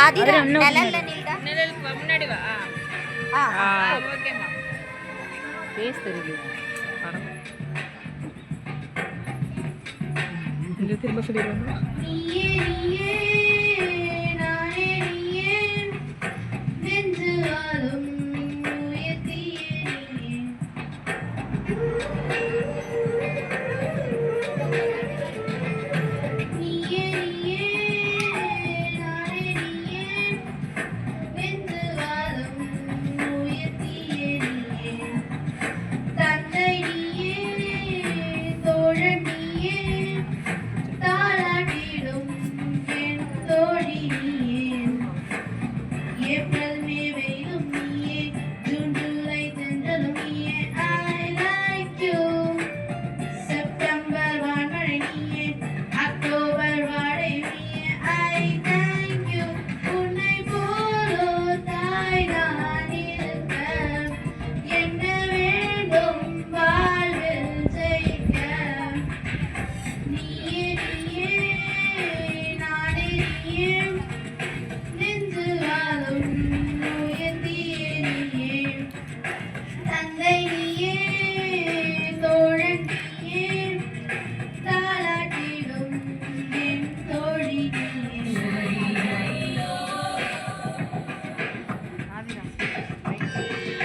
ஆதிரா நிழல்ல நில்டா. நிழலுக்கு முன்னாடி வா. ஓகேம்மா. பேஸ் தெரியுது. படம். இங்க திரும்ப சொல்லிடுவாங்க. நீயே நீயே நானே நீயே நெஞ்சு வாழும்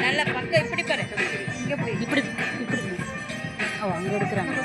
நல்ல பக்கம் இப்படி பாரு. இங்க இப்படி இப்படி அங்க எடுக்கிறாங்க.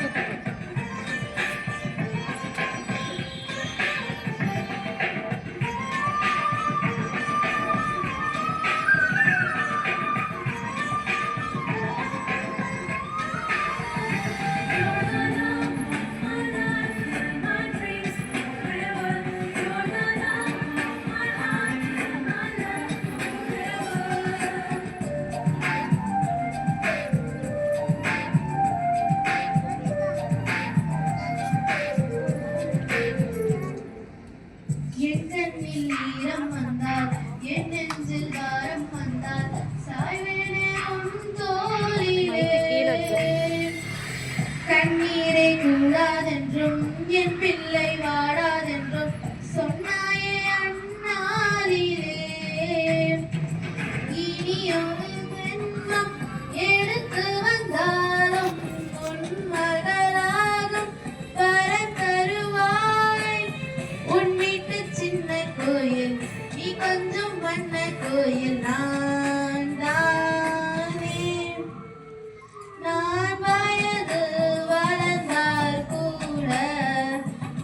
கண்ணீரை கூடாதென்றும் என் பிள்ளை வாடாதென்றும் சொன்னாயே அண்ணாரிலே. இனியொரு ஜென்மம் எடுத்து வந்தாலும் உன் மகளாகும் வர தருவாய். உன் வீட்டு சின்ன கோயில் நீ கொஞ்சம் வண்ண கோயில் நான் தானே. நான் வயது வளர்ந்தால் கூட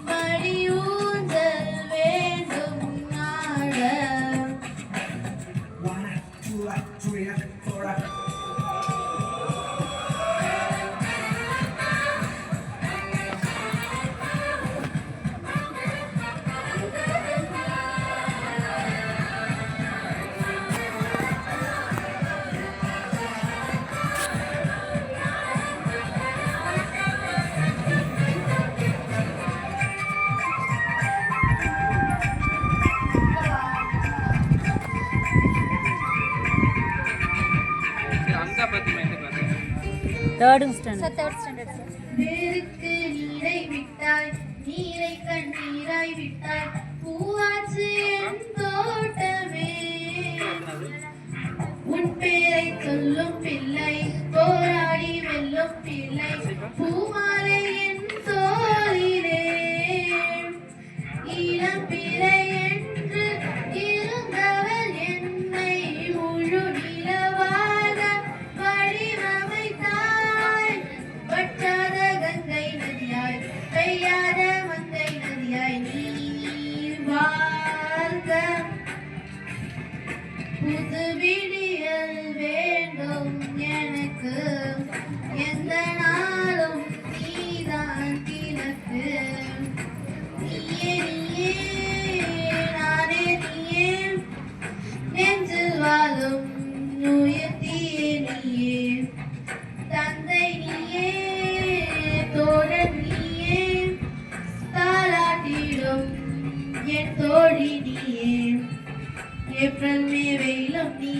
மடி ஊஞ்சல் வேண்டும் நாட. Third standard. வேருக்கு நீரை விட்டாய் நீரை கண்ணீராய் விட்டாய் பூவாச்சு என் தோட்டமே. உன் பேரை சொல்லும் பிள்ளை போராடி வெல்லும் பிள்ளை பூமாலை என் தோளிலே. இளம் பிறை என்று இருந்தவள் என்னை முழு நிலவாக வடிவமைத்தாய். வற்றாத கங்கை நதியாய் பெய்யாத மங்கை நதியாய் நீ வாழ்க. புது விடியல் வேண்டும் எனக்கு எந்த நாளும் நீதான் கிழக்கு. நீயே நீயே நானே நீயே நெஞ்சில் வாழும் உயர்த்தியே நீயே. தந்தை நீயே தோழன் நீயே தாலாட்டிடும் என் தோழி நீயே. ஏப்ரல் மே வெயிலும் நீ